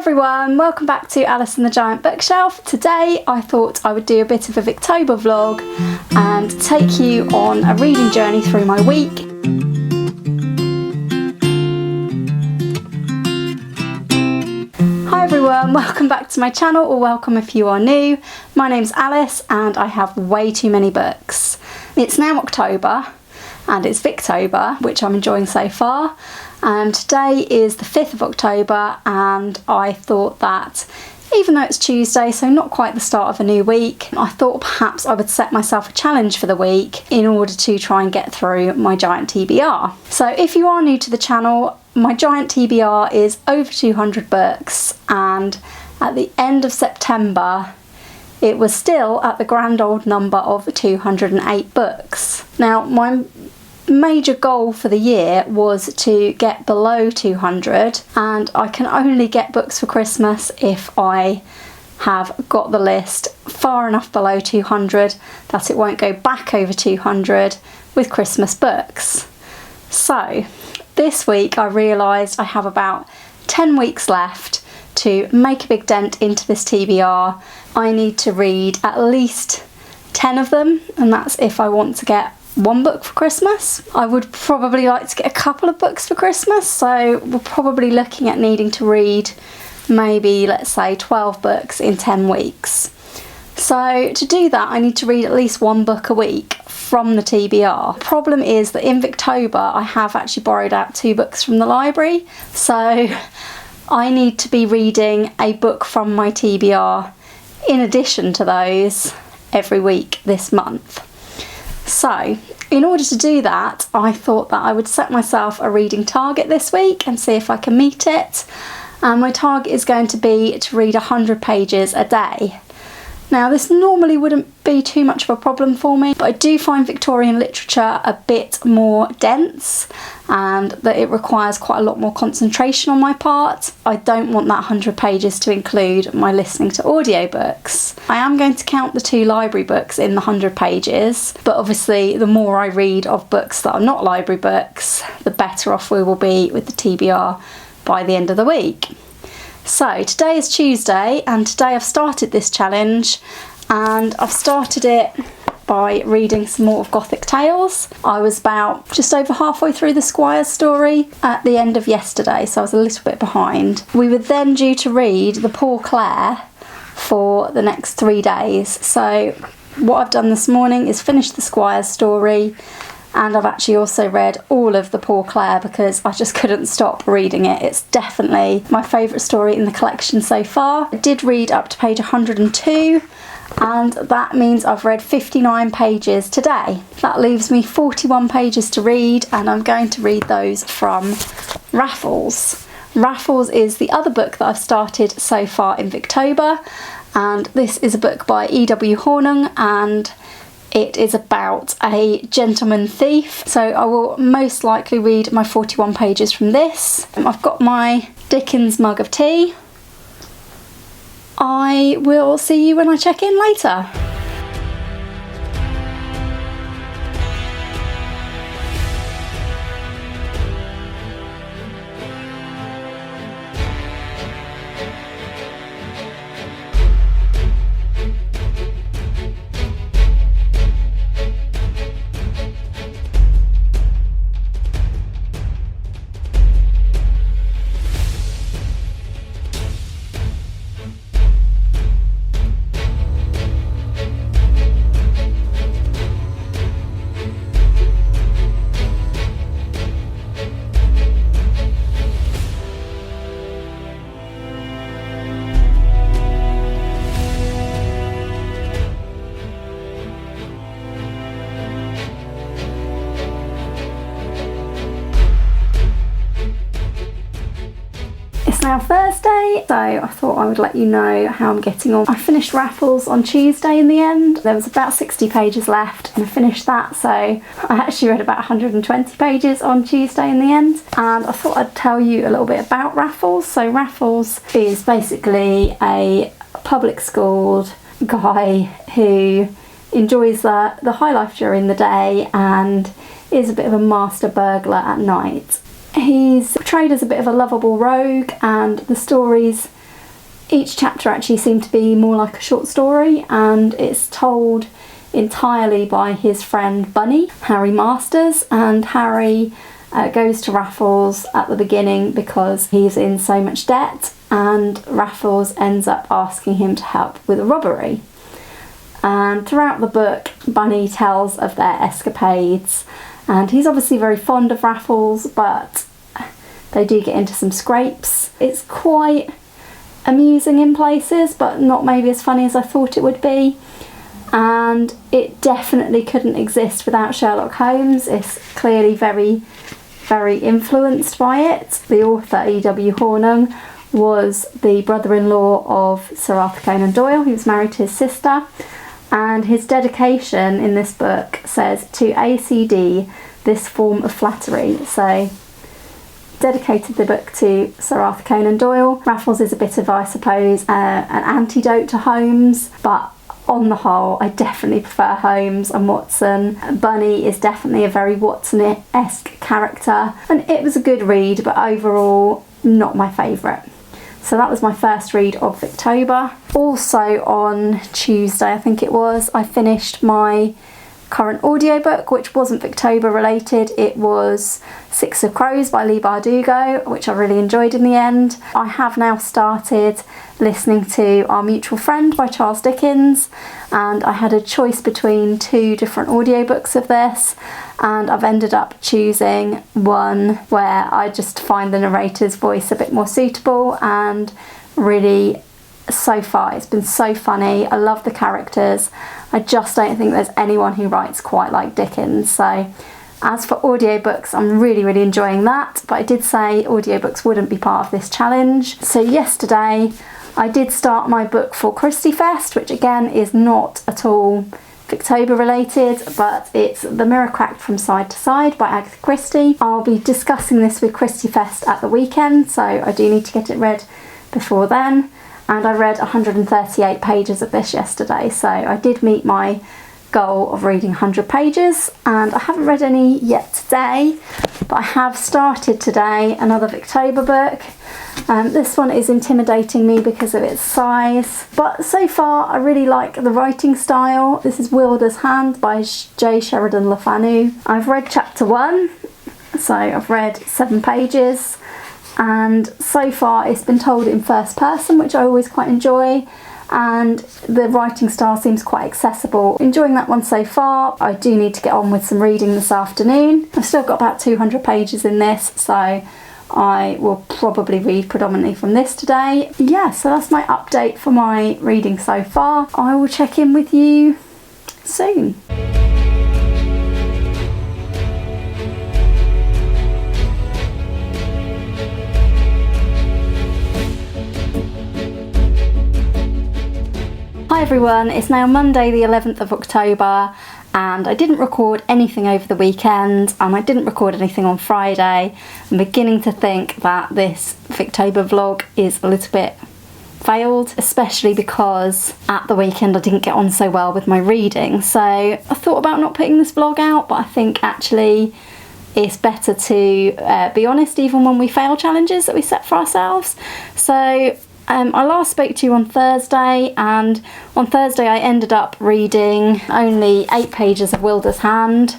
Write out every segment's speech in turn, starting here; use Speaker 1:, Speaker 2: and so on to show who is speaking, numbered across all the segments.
Speaker 1: everyone, welcome back to Alice and the Giant Bookshelf. Today I thought I would do a bit of a Victober vlog and take you on a reading journey through my week. Hi everyone, welcome back to my channel, or welcome if you are new. My name's Alice and I have way too many books. It's now October and it's Victober, which I'm enjoying so far. And today is the 5th of October and I thought that even though it's Tuesday, so not quite the start of a new week, I thought perhaps I would set myself a challenge for the week in order to try and get through my giant TBR. So if you are new to the channel, my giant TBR is over 200 books, and at the end of September it was still at the grand old number of 208 books. Now my major goal for the year was to get below 200, and I can only get books for Christmas if I have got the list far enough below 200 that it won't go back over 200 with Christmas books. So this week I realised I have about 10 weeks left to make a big dent into this TBR. I need to read at least 10 of them, and that's if I want to get one book for Christmas. I would probably like to get a couple of books for Christmas, so we're probably looking at needing to read maybe, let's say, 12 books in 10 weeks. So to do that I need to read at least one book a week from the TBR. The problem is that in Victober I have actually borrowed out 2 books from the library, so I need to be reading a book from my TBR in addition to those every week this month. So in order to do that, I thought that I would set myself a reading target this week and see if I can meet it. And my target is going to be to read 100 pages a day. Now this normally wouldn't be too much of a problem for me, but I do find Victorian literature a bit more dense and that it requires quite a lot more concentration on my part. I don't want that 100 pages to include my listening to audiobooks. I am going to count the 2 library books in the 100 pages, but obviously the more I read of books that are not library books, the better off we will be with the TBR by the end of the week. So today is Tuesday and today I've started this challenge, and I've started it by reading some more of Gothic tales. I was about just over halfway through the Squire's story at the end of yesterday, so I was a little bit behind. We were then due to read The Poor Clare for the next 3 days. So what I've done this morning is finish the Squire's story, and I've actually also read all of The Poor Clare because I just couldn't stop reading it. It's definitely my favourite story in the collection so far. I did read up to page 102, and that means I've read 59 pages today. That leaves me 41 pages to read, and I'm going to read those from Raffles. Raffles is the other book that I've started so far in Victober, and this is a book by E.W. Hornung, and it is about a gentleman thief, so I will most likely read my 41 pages from this. I've got my Dickens mug of tea. I will see you when I check in later. It's now Thursday, so I thought I would let you know how I'm getting on. I finished Raffles on Tuesday in the end. There was about 60 pages left and I finished that, so I actually read about 120 pages on Tuesday in the end. And I thought I'd tell you a little bit about Raffles. So Raffles is basically a public schooled guy who enjoys the high life during the day and is a bit of a master burglar at night. He's portrayed as a bit of a lovable rogue, and the stories Each chapter actually seemed to be more like a short story, and it's told entirely by his friend Bunny, Harry Masters, and Harry goes to Raffles at the beginning because he's in so much debt, and Raffles ends up asking him to help with a robbery. And throughout the book, Bunny tells of their escapades, and he's obviously very fond of Raffles, but they do get into some scrapes. It's quite amusing in places, but not maybe as funny as I thought it would be. And it definitely couldn't exist without Sherlock Holmes. It's clearly very, very influenced by it. The author, E.W. Hornung, was the brother-in-law of Sir Arthur Conan Doyle. He was married to his sister, and his dedication in this book says, "To ACD, this form of flattery." So dedicated the book to Sir Arthur Conan Doyle. Raffles is a bit of, I suppose, an antidote to Holmes, but on the whole, I definitely prefer Holmes and Watson. Bunny is definitely a very Watson-esque character, and it was a good read, but overall, not my favourite. So that was my first read of Victober. Also on Tuesday, I think it was, I finished my current audiobook, which wasn't Victober related. It was Six of Crows by Leigh Bardugo, which I really enjoyed in the end. I have now started listening to Our Mutual Friend by Charles Dickens, and I had a choice between two different audiobooks of this, and I've ended up choosing one where I just find the narrator's voice a bit more suitable, and really, so far it's been so funny. I love the characters. I just don't think there's anyone who writes quite like Dickens. So as for audiobooks, I'm really, really enjoying that, but I did say audiobooks wouldn't be part of this challenge. So yesterday I did start my book for Christiefest, which again is not at all Victober related, but it's The Mirror Cracked from Side to Side by Agatha Christie. I'll be discussing this with Christiefest at the weekend, so I do need to get it read before then. And I read 138 pages of this yesterday, so I did meet my goal of reading 100 pages, and I haven't read any yet today, but I have started today another Victober book. This one is intimidating me because of its size, but so far I really like the writing style. This is Wylder's Hand by J. Sheridan Le Fanu. I've read chapter 1, so I've read 7 pages. And so far it's been told in first person, which I always quite enjoy, and the writing style seems quite accessible. Enjoying that one so far. I do need to get on with some reading this afternoon. I've still got about 200 pages in this, so I will probably read predominantly from this today. Yeah, so that's my update for my reading so far. I will check in with you soon. Hi everyone, it's now Monday the 11th of October, and I didn't record anything over the weekend, and I didn't record anything on Friday. I'm beginning to think that this Victober vlog is a little bit failed, especially because at the weekend I didn't get on so well with my reading. So I thought about not putting this vlog out, but I think actually it's better to be honest even when we fail challenges that we set for ourselves. So I last spoke to you on Thursday, and on Thursday I ended up reading only 8 pages of Wylder's Hand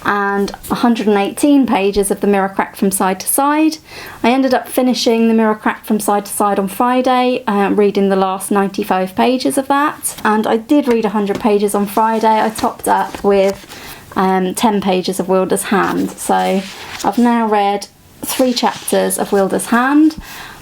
Speaker 1: and 118 pages of The Mirror Cracked from Side to Side. I ended up finishing The Mirror Cracked from Side to Side on Friday, reading the last 95 pages of that, and I did read 100 pages on Friday. I topped up with 10 pages of Wylder's Hand, so I've now read 3 chapters of Wylder's Hand.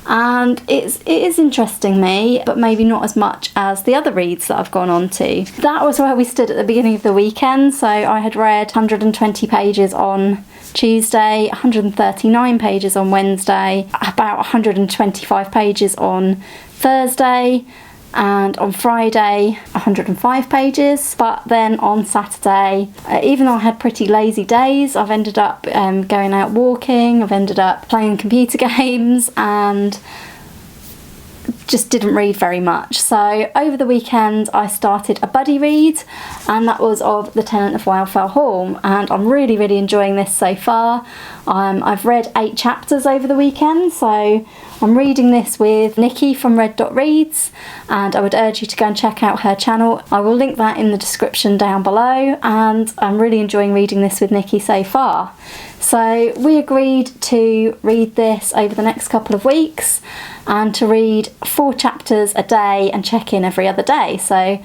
Speaker 1: And it is interesting me, but maybe not as much as the other reads that I've gone on to. That was where we stood at the beginning of the weekend. So I had read 120 pages on Tuesday, 139 pages on Wednesday, about 125 pages on Thursday, and on Friday 105 pages. But then on Saturday, even though I had pretty lazy days, I've ended up going out walking, I've ended up playing computer games, and just didn't read very much. So over the weekend I started a buddy read, and that was of The Tenant of Wildfell Hall, and I'm really enjoying this so far. I've read 8 chapters over the weekend, so I'm reading this with Nikki from Red Dot Reads, and I would urge you to go and check out her channel. I will link that in the description down below, and I'm really enjoying reading this with Nikki so far. So we agreed to read this over the next couple of weeks and to read 4 chapters a day and check in every other day. So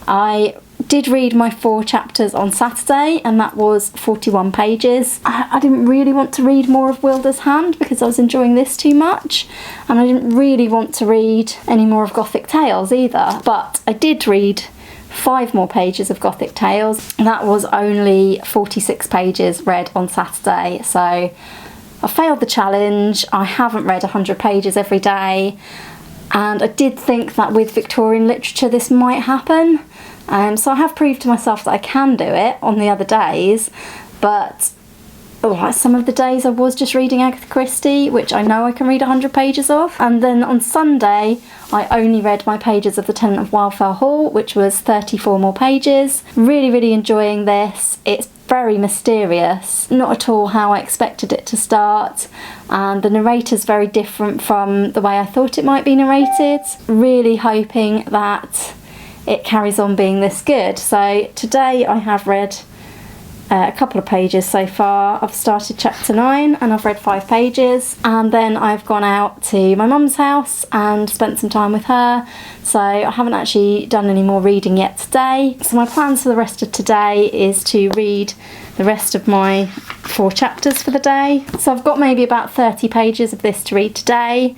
Speaker 1: I did read my 4 chapters on Saturday, and that was 41 pages. I didn't really want to read more of Wylder's Hand because I was enjoying this too much, and I didn't really want to read any more of Gothic Tales either, but I did read 5 more pages of Gothic Tales. That was only 46 pages read on Saturday, so I failed the challenge. I haven't read 100 pages every day, and I did think that with Victorian literature this might happen. So I have proved to myself that I can do it on the other days, but some of the days I was just reading Agatha Christie, which I know I can read 100 pages of. And then on Sunday I only read my pages of The Tenant of Wildfell Hall, which was 34 more pages. Really enjoying this. It's very mysterious, not at all how I expected it to start, and the narrator's very different from the way I thought it might be narrated. Really hoping that it carries on being this good. So today I have read a couple of pages so far. I've started chapter 9 and I've read 5 pages, and then I've gone out to my mum's house and spent some time with her, so I haven't actually done any more reading yet today. So my plans for the rest of today is to read the rest of my 4 chapters for the day. So I've got maybe about 30 pages of this to read today,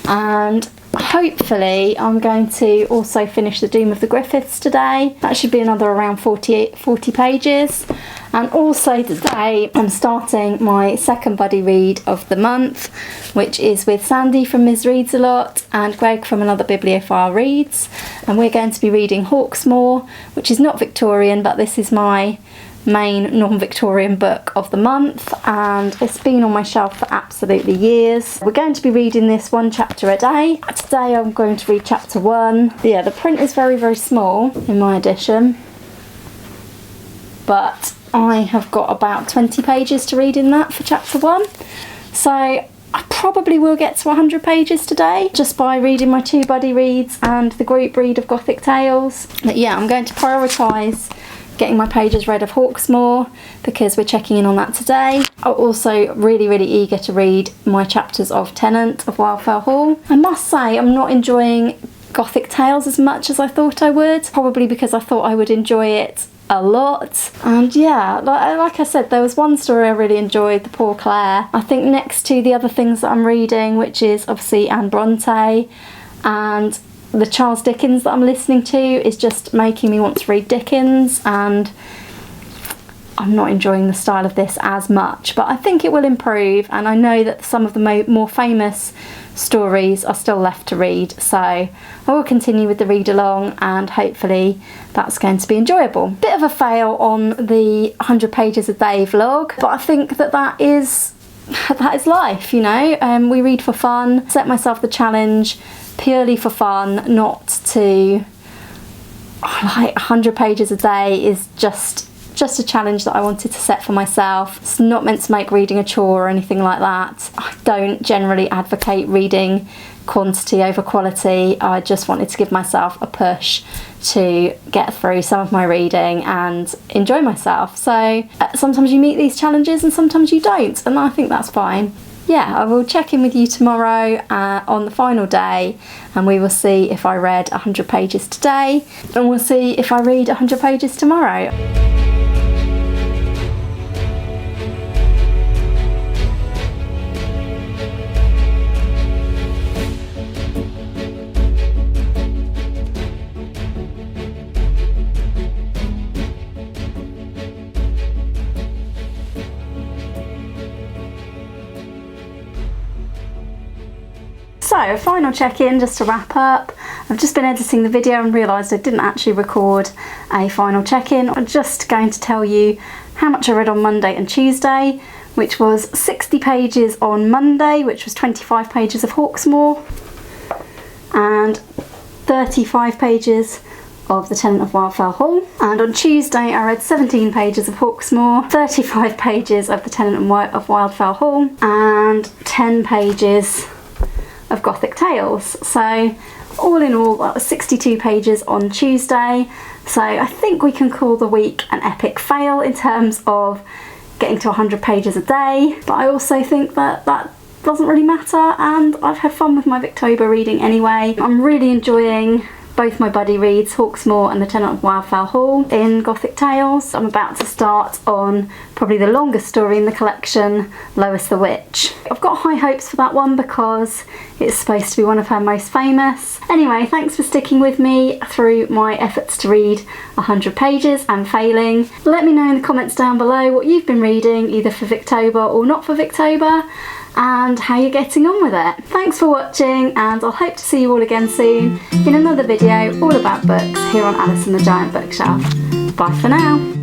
Speaker 1: and hopefully I'm going to also finish The Doom of the Griffiths today. That should be another around 40 pages. And also today I'm starting my second buddy read of the month, which is with Sandy from Ms Reads a Lot and Greg from Another Bibliophile Reads, and we're going to be reading Hawksmoor, which is not Victorian, but this is my main non-Victorian book of the month, and it's been on my shelf for absolutely years. We're going to be reading this 1 chapter a day. Today I'm going to read chapter 1. Yeah, the print is very small in my edition, but I have got about 20 pages to read in that for chapter 1. So I probably will get to 100 pages today just by reading my 2 buddy reads and the group read of Gothic Tales. But yeah, I'm going to prioritise getting my pages read of Hawksmoor because we're checking in on that today. I'm also really eager to read my chapters of Tenant of Wildfell Hall. I must say I'm not enjoying Gothic Tales as much as I thought I would, probably because I thought I would enjoy it a lot. And yeah, like I said, there was one story I really enjoyed, The Poor Clare. I think next to the other things that I'm reading, which is obviously Anne Bronte, and the Charles Dickens that I'm listening to is just making me want to read Dickens, and I'm not enjoying the style of this as much, but I think it will improve, and I know that some of the more famous stories are still left to read, so I will continue with the read along and hopefully that's going to be enjoyable. Bit of a fail on the 100 pages a day vlog, but I think that is life, you know. We read for fun, set myself the challenge purely for fun, not to, like, 100 pages a day is just a challenge that I wanted to set for myself. It's not meant to make reading a chore or anything like that. I don't generally advocate reading quantity over quality. I just wanted to give myself a push to get through some of my reading and enjoy myself. So sometimes you meet these challenges and sometimes you don't, and I think that's fine. Yeah, I will check in with you tomorrow on the final day, and we will see if I read 100 pages today, and we'll see if I read 100 pages tomorrow. So, a final check-in just to wrap up. I've just been editing the video and realised I didn't actually record a final check-in. I'm just going to tell you how much I read on Monday and Tuesday, which was 60 pages on Monday, which was 25 pages of Hawksmoor, and 35 pages of The Tenant of Wildfell Hall. And on Tuesday I read 17 pages of Hawksmoor, 35 pages of The Tenant of Wildfell Hall, and 10 pages of Gothic Tales. So all in all, that was 62 pages on Tuesday. So I think we can call the week an epic fail in terms of getting to 100 pages a day, but I also think that doesn't really matter, and I've had fun with my Victober reading anyway. I'm really enjoying both my buddy reads, Hawksmoor and The Tenant of Wildfell Hall in Gothic Tales. I'm about to start on probably the longest story in the collection, Lois the Witch. I've got high hopes for that one because it's supposed to be one of her most famous. Anyway, thanks for sticking with me through my efforts to read 100 pages and failing. Let me know in the comments down below what you've been reading, either for Victober or not for Victober, and how you're getting on with it. Thanks for watching, and I'll hope to see you all again soon in another video all about books here on Alice and the Giant Bookshelf. Bye for now.